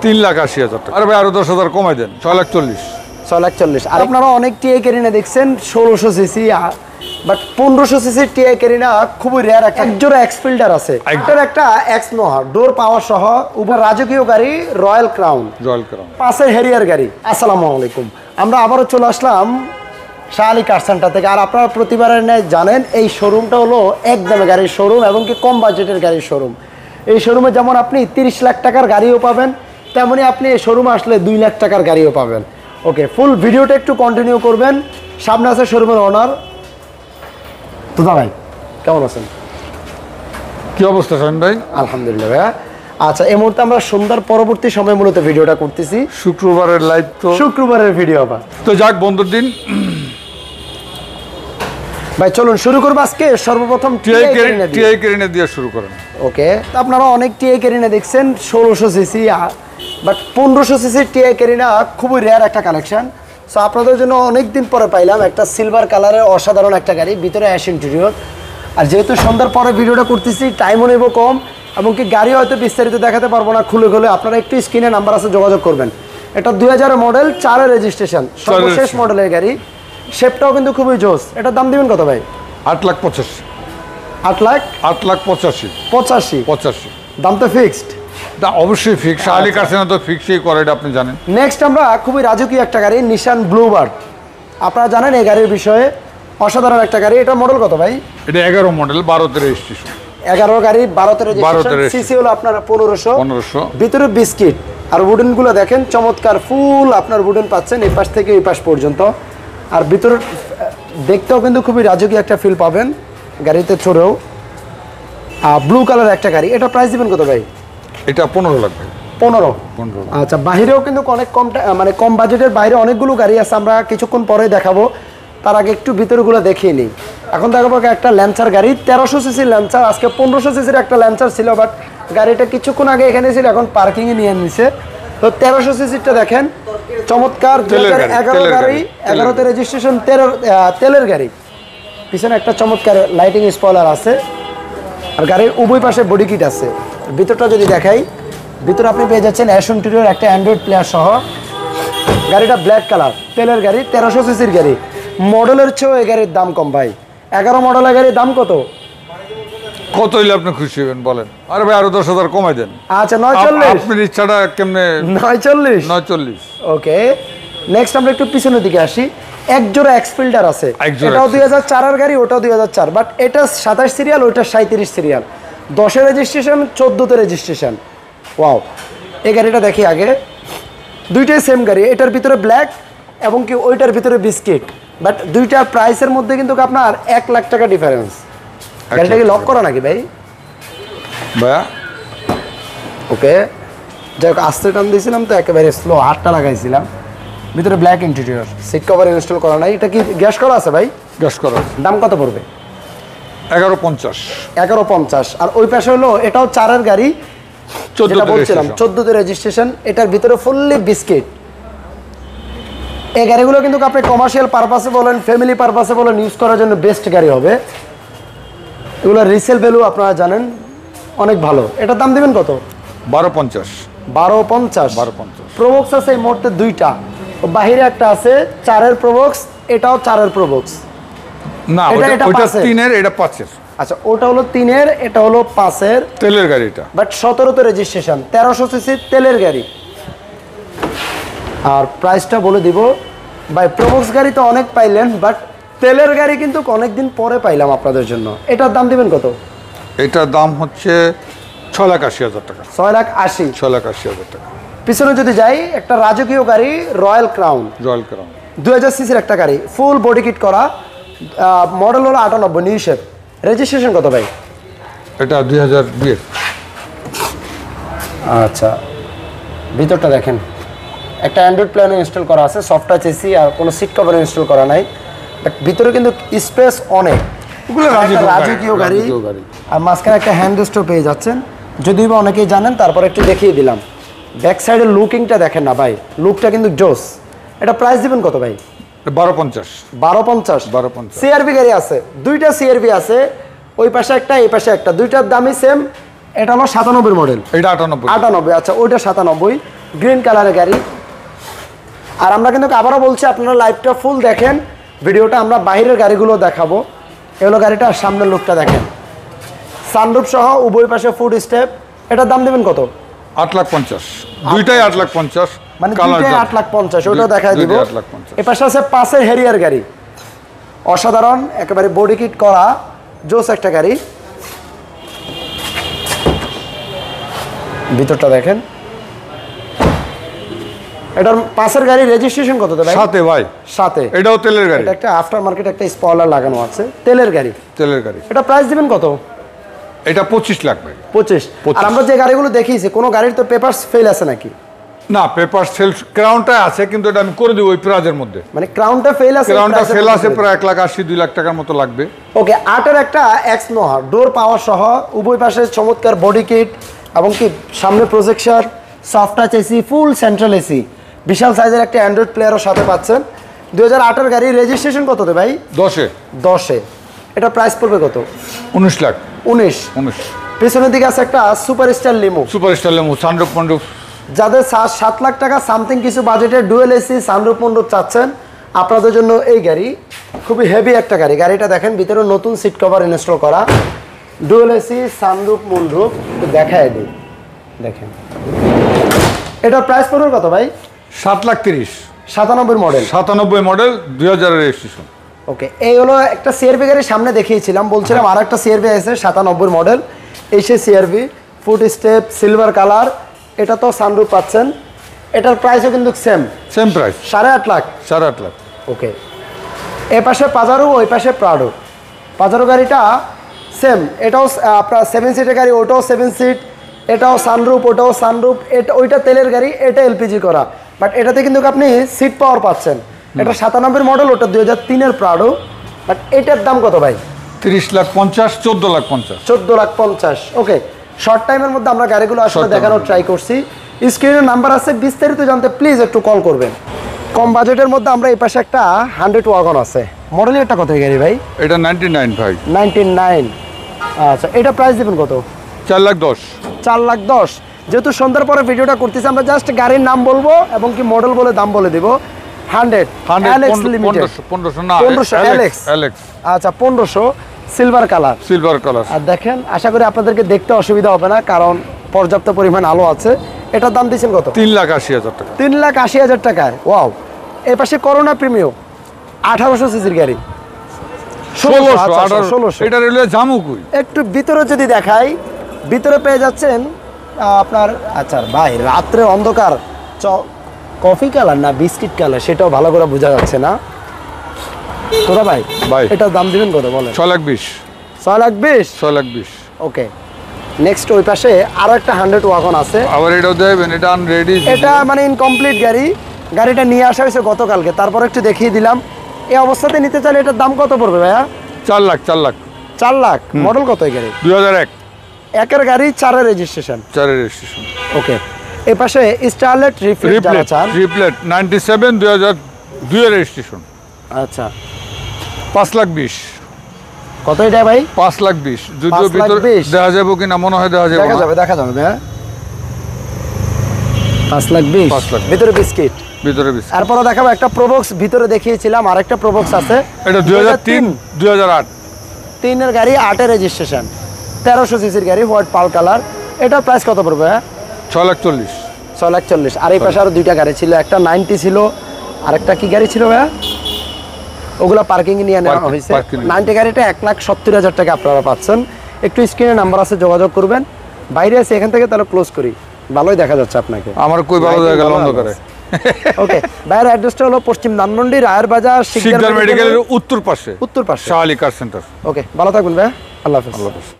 3,80,000 টাকা। আরে ভাই আরো 10,000 কমাই দেন, 6,40,000। 6,40,000। আর আপনারা অনেক টিআই ক্যারিনা দেখছেন 1600 CC, but 1500 CC TI Carina খুবই রেয়ার। এক জোড়া এক্স ফিল্টার আছে, এটার একটা এক্স নোহা ডোর পাওয়ার সহ উপর রাজকীয় গাড়ি রয়্যাল ক্রাউন। পাশের হেরিয়ার গাড়ি। আসসালামু আলাইকুম, আমরা আবারও চলে আসলাম শাহ আলী কার সেন্টার থেকে। আর আপনারা প্রতিবারের ন্যায় জানেন এই শোরুমটা হলো একদমে গাড়ির শোরুম এবং কি কম বাজেটের গাড়ির শোরুম। এই শোরুমে যেমন আপনি 30 লাখ টাকার গাড়িও পাবেন, তেমনি আপনি এই শোরুমে আসলে 2 লাখ টাকার গাড়িও পাবেন। ওকে, ফুল ভিডিওটা একটু কন্টিনিউ করবেন। সামনে আছে শোরুমের ওনার তুদা ভাই, কেমন আছেন? কি অবস্থা শাহিন ভাই? আলহামদুলিল্লাহ ভাইয়া। আচ্ছা, এই মুহূর্তে আমরা সন্ধ্যার পরবর্তী সময় মূলত ভিডিওটা করতেছি, শুক্রবারের লাইভ, তো শুক্রবারের ভিডিও আবার। তো যাক বন্ধুর দিন ভাই চলুন শুরু করবো আজকে। সর্বপ্রথম টিআই ক্যারিনা দিয়ে শুরু করেন। ওকে, আপনারা অনেক টিআই ক্যারিনা দেখছেন 1600 CC, but 1500 CC TI Carina খুবই রেয়ার একটা কালেকশন। সো আপনাদের জন্য অনেক দিন পরে পাইলাম একটা সিলভার কালারের অসাধারণ একটা গাড়ি, ভিতরে অ্যাশ ইন্টেরিয়র। আর যেহেতু সন্ধ্যার পরে ভিডিওটা করতেছি, টাইমও নেব কম, এবং কি গাড়ি হয়তো বিস্তারিত দেখাতে পারবো না খুলে খুলে। আপনারা একটু স্ক্রিনে নাম্বার আছে, যোগাযোগ করবেন। এটা 2000 মডেল, 4 রেজিস্ট্রেশন, সর্বশেষ মডেলের গাড়ি। শেপটাও কিন্তু খুবই জোস। এটার দাম দিবেন কত ভাই? 8,85,000। 8,85,000। দাম তো ফিক্সড? অবশ্যই ফিক্স, শাহ আলী কার সেন্টার তো ফিক্সই করে, এটা আপনি জানেন। নেক্সট আমরা খুবই রাজকীয় একটা গাড়ি, নিশান ব্লুবার্ড। আপনারা জানেন এই গাড়ির বিষয়ে, অসাধারণ একটা গাড়ি। এটা মডেল কত ভাই? এটা 11 মডেল, 12তে রেজিস্ট্রেশন। 11 গাড়ি, 12তে রেজিস্ট্রেশন, সিসি হলো আপনার 1500। ভিতরে বিস্কিট আর উডেন গুলো দেখেন চমৎকার, ফুল আপনার উডেন পাচ্ছেন এই পাশ থেকে এই পাশ পর্যন্ত। আর ভিতরে দেখতেও কিন্তু খুবই রাজকীয় একটা ফিল পাবেন গাড়িতে চড়েও। ব্লু কালার একটা গাড়ি। এটা প্রাইস দিবেন কত ভাই? এটা 15 লাখ। 15। আচ্ছা, বাহিরেও কিন্তু অনেক কম, মানে কম বাজেটের বাইরে অনেকগুলো গাড়ি আছে, আমরা কিছুক্ষণ পরে দেখাবো। তার আগে একটু ভিতরগুলো দেখিয়ে নিই। এখন দেখাবো একটা ল্যান্সার গাড়ি, 1300 সিসির ল্যান্সার। আজকে 1500 সিসির একটা ল্যান্সার ছিল, বাট গাড়িটা কিছুক্ষণ আগে এখানে ছিল, এখন পার্কিংয়ে নিয়ে নিছে। তো 1300 সিসিরটা দেখেন, চমৎকার 2011 গাড়ি, 11তে রেজিস্ট্রেশন, তেলের গাড়ি। পিছনে একটা চমৎকার লাইটিং স্পয়লার আছে, আর গাড়ির উভয় পাশে বডি কিট আছে। ভিতরটা যদি দেখাই, ভিতরে আপনি পেয়ে যাচ্ছেন অ্যাশ ইন্টেরিয়র, একটা অ্যান্ড্রয়েড প্লেয়ার সহ। গাড়িটা ব্ল্যাক কালার, তেলের গাড়ি, 1300 সিসির গাড়ি। মডেলের চেয়েও এই গাড়ির দাম কম ভাই। 11 মডেলের গাড়ির দাম কত হইলে আপনি খুশি হবেন বলেন? আরে ভাই আরো 10,000 কমাই দেন। আচ্ছা, 940। আপনার ইচ্ছাটা কেমনে? 940। ওকে, নেক্সট আমরা একটু পিছনের দিকে আসি। এক জোড়া এক্স ফিল্টার আছে, এটাও 2004 এর গাড়ি, ওটাও 2004, বাট এটা 27 সিরিয়াল, ওইটা 37 সিরিয়াল। 10-এ রেজিস্ট্রেশন, 14তে রেজিস্ট্রেশন। ওয়াও, এই গাড়িটা দেখি আগে। দুইটাই সেম গাড়ি, এটার ভিতরে ব্ল্যাক এবং কি ওইটার ভিতরে বিস্কিট, বাট দুইটার প্রাইসের মধ্যে কিন্তু আপনার 1 লাখ টাকা ডিফারেন্স। গাড়িটা কি লক করা নাকি ভাই? ভাইয়া ওকে, যাই হোক, আস্তে টান দিয়েছিলাম তো, একেবারে স্লো হাতটা লাগাইছিলাম। ভিতরে black interior, seat cover install করা নাই। এটা কি গ্যাস করা আছে ভাই? গ্যাস করা। দাম কত পড়বে? 11,50। 11,50। আর ওই পাশে হলো, এটাও 4 এর গাড়ি, যেটা বলছিলাম 14তে রেজিস্ট্রেশন। এটার ভিতরে ফুললি বিস্কিট। এই গাড়িগুলো কিন্তু আপনি কমার্শিয়াল পারপাসে বলেন, ফ্যামিলি পারপাসে বলেন, ইউজ করার জন্য বেস্ট গাড়ি হবে। এগুলোর রিসেল ভ্যালু আপনারা জানেন অনেক ভালো। এটার দাম দিবেন কত? 12,50। 12,50। প্রোবক্স আছে এই মুহূর্তে দুইটা, বাহিরে একটা আছে 4 এর প্রোবক্স, এটাও 4 এর প্রোবক্স। না, ওটা 3 এর, এটা 5 এর। আচ্ছা, ওটা হলো 3 এর, এটা হলো 5 এর তেলের গাড়িটা, বাট 17তে রেজিস্ট্রেশন, 1300 সিসি তেলের গাড়ি। আর প্রাইসটা বলে দিব ভাই, প্রোবক্স গাড়ি তো অনেক পাইলেন, বাট তেলের গাড়ি কিন্তু অনেকদিন পরে পাইলাম আপনাদের জন্য। এটার দাম দিবেন কত? এটার দাম হচ্ছে 6,80,000 টাকা। 6,80,000 টাকা। পিছনে যদি যাই, একটা রাজকীয় গাড়ি, রয়্যাল ক্রাউন। 2000 সিসির একটা গাড়ি, ফুল বডি কিট করা, মডেল হলো 98, নিউ শেপ। রেজিস্ট্রেশন কত ভাই? এটা 2002 এর। আচ্ছা, ভিতরটা দেখেন, একটা অ্যান্ড্রয়েড প্ল্যান ইনস্টল করা আছে, সফট টাচ এসি, আর কোনো সিট কভার ইনস্টল করা নাই, বাট ভিতরে কিন্তু স্পেস অনেক। রাজকীয় গাড়ি, আর মাঝখানে একটা হ্যান্ড রেস্টও পেয়ে যাচ্ছেন, যদিও বা অনেকেই জানেন, তারপর একটু দেখিয়ে দিলাম। ব্যাক সাইডের লুকিংটা দেখেন না ভাই, লুকটা কিন্তু জোস। এটা প্রাইস দিবেন কত ভাই? 12,50। সিআরবি গাড়ি আছে, দুইটা সিআরবি আছে, ওই পাশে একটা, এই পাশে একটা, দুইটার দামই সেম। এটা হলো 97 মডেল, এটা 98। আচ্ছা, ওইটা 97। গ্রিন কালারের গাড়ি। আর আমরা কিন্তু আবারও বলছি আপনারা লাইভটা ফুল দেখেন, ভিডিওটা আমরা বাইরের গাড়িগুলো দেখাবো। এগুলো গাড়িটার সামনের লুকটা দেখেন, সানরুফ সহ উভয় পাশে ফুড স্টেপ। এটার দাম দেবেন কত? 8,50,000, দুইটাই 8,50,000, মানে দুইটাই 8,50,000, ওটাও দেখাই দিব। 8,50,000। এ পাশে আছে পাশের হেরিয়ার গাড়ি, অসাধারণ, একেবারে বডি কিট করা জোস একটা গাড়ি। ভিতরটা দেখেন। এটার পাশের গাড়ি রেজিস্ট্রেশন কত ভাই? সাথে ভাই, সাথে। এটাও তেলের গাড়ি। এটা একটা আফটার মার্কেট একটা স্পয়লার লাগানো আছে, তেলের গাড়ি। তেলের গাড়ি। এটা প্রাইস দিবেন কত? এটা 25 লাখ ভাই। 25। আর আমরা যে গাড়িগুলো দেখিয়েছি কোনো গাড়ির তো পেপারস ফেল আছে নাকি? না, পেপার সেলস ক্রাউনটা আছে, কিন্তু এটা আমি করে দিব ওই প্রাইজের মধ্যে। মানে ক্রাউনটা ফেল আছে, ক্রাউনটা ফেল আছে প্রায় 1,80,000 2 লাখ টাকার মতো লাগবে। ওকে, 8-এর একটা এক্স নোহা ডোর পাওয়ার সহ উভয় পাশে চমৎকার বডি কিট এবং কি সামনে প্রজেকশন, সফট টাচ এসি, ফুল সেন্ট্রাল এসি, বিশাল সাইজের একটা অ্যান্ড্রয়েড প্লেয়ারও সাথে পাচ্ছেন। 2008-এর গাড়ি, রেজিস্ট্রেশন কততে ভাই? 10-এ। এটা প্রাইস পড়বে কত? 19 লাখ। 19। পেছনের দিকে আছে একটা superstar limo. Superstar limo, sunroof মন্ডুপ। যাদের 7 লাখ টাকা সামথিং কিছু বাজেটের ডুয়েল এসি সানরুফ মন্ডুপ চাচ্ছেন, আপনাদের জন্য এই গাড়ি খুবই হেভি একটা গাড়ি। গাড়িটা দেখেন, ভিতরে নতুন সিট কভার ইনস্টল করা, ডুয়েল এসি সানরুফ মন্ডুপ দেখায় দিই। দেখেন এটার প্রাইস পড়বে কত ভাই? 7,30,000। 97 মডেল। 97 মডেল, 2000 এর রেজিস্ট্রেশন। ওকে, এই হলো একটা সিআরভি গাড়ি সামনে দেখিয়েছিলাম, বলছিলাম আর একটা সিআরভি আছে 97 মডেল, এই সে CRV, foot step, silver colour. এটা তো সানরুফ পাচ্ছেন। এটার প্রাইসও কিন্তু same price, 8.5 lakh. 8.5 lakh. Okay, এ পাশে পাজারো, ওই পাশে প্রাডো। পাজারো গাড়িটা সেম, এটাও আপনার 7 সিটের গাড়ি, ওটাও 7 সিট, এটাও সানরুফ, ওটাও সানরুফ। এটা ওইটা তেলের গাড়ি, এটা এলপিজি করা, বাট এটাতে কিন্তু আপনি সিট পাওয়ার পাচ্ছেন। এটা 97 মডেল, ওটা 2003-এর প্রাডো। বাট এটার দাম কত ভাই? 30,50,000, 14,50,000। 14,50,000। ওকে, শর্ট টাইমের মধ্যে আমরা গাড়িগুলো আসলে দেখানোর ট্রাই করছি। স্ক্রিনের নাম্বার আছে, বিস্তারিত জানতে প্লিজ একটু কল করবেন। কম বাজেটের মধ্যে আমরা এই পাশে একটা 100 ওয়াগন আছে, মডেল এটা কত গাড়ি ভাই? এটা 99 ভাই। 99। আচ্ছা, এটা প্রাইস দিবেন কত? 4,10,000। 4,10,000। যেহেতু সন্ধ্যার পরে ভিডিওটা করতেছি, আমরা জাস্ট গাড়ির নাম বলবো এবং কি মডেল বলে দাম বলে দিব। 100 অ্যালেক্স লিমিটেড। 1500 না, 1500 অ্যালেক্স। আচ্ছা, 1500, সিলভার কালার। আর দেখেন, আশা করি আপনাদেরকে দেখতে অসুবিধা হবে না, কারণ পর্যাপ্ত পরিমাণ আলো আছে। এটার দাম দিয়েছেন কত? 3,80,000 টাকা। 3,80,000 টাকায়। ওয়াও। এই পাশে করোনা প্রিমিয়াম 1800 সিসির গাড়ি, 1600। এটা রেলওয়ে জামু কই? একটু ভিতরে যদি দেখাই, ভিতরে পেয়ে যাচ্ছেন আপনার, আচ্ছা ভাই রাত্রে অন্ধকার, কফি কালার না বিস্কিট কালার সেটাও ভালো করে বোঝা যাচ্ছে না। তোরা ভাই এটার দাম দিবেন কত বলেন? 6,20,000। 6,20,000। ওকে, নেক্সট ওই পাশে আরো একটা 100 ওয়াগন আছে। আবার এটাও দেবেন? এটা আনরেডি, এটা মানে ইনকমপ্লিট গাড়ি। গাড়িটা নিয়ে আসা হয়েছে গতকালকে, তারপর একটু দেখিয়ে দিলাম। এই অবস্থাতে নিতে চাইলে এটার দাম কত পড়বে ভাইয়া? 4 লাখ। 4 লাখ। মডেল কত এই গাড়ি? 2001। একের গাড়ি, 4-এর রেজিস্ট্রেশন। ওকে, এই পাশে স্টারলেট রিফ্লেক্ট 97 2002 এর রেজিস্ট্রেশন। আচ্ছা, 5,20,000। কত এটা ভাই? 5,20,000। যদিও ভিতরে দেখা যাবে কিনা, মনে হয় দেখা যাবে। দেখা যাবে ভাইয়া। 5,20,000 ভিতরে বিস্কিট। তারপরে দেখাবো একটা প্রোবক্স, ভিতরে দেখিয়েছিলাম আরেকটা প্রোবক্স আছে। এটা 2003 2008। 3-এর গাড়ি, 8-এর রেজিস্ট্রেশন, 1300 সিসির গাড়ি, হোয়াইট পাল কালার। এটার প্রাইস কত পড়বে? 6,40,000। 6,40,000। আর এই পাশে আরো দুইটা গাড়ি ছিল, একটা 90 ছিল, আরেকটা কি গাড়ি ছিল ভাইয়া? ওগুলা পার্কিং নিয়ে নেওয়া হয়েছে। 90 গাড়িটা 1,70,000 টাকা আপনারা পাচ্ছেন। একটু স্ক্রিনে নাম্বার আছে, যোগাযোগ করবেন। বাইরে আছে এখান থেকে, তাহলে ক্লোজ করি, ভালোই দেখা যাচ্ছে আপনাকে। আমার কই ভালো দেখা গেল অন্ধকারে। ওকে, বাইরের অ্যাড্রেসটা হলো পশ্চিম ধানমন্ডি, রায়ের বাজার, শিকদার মেডিকেলের উত্তর পাশে, শাহ আলী কার সেন্টার। ওকে, ভালো থাকবেন ভাই, আল্লাহ হাফেজ।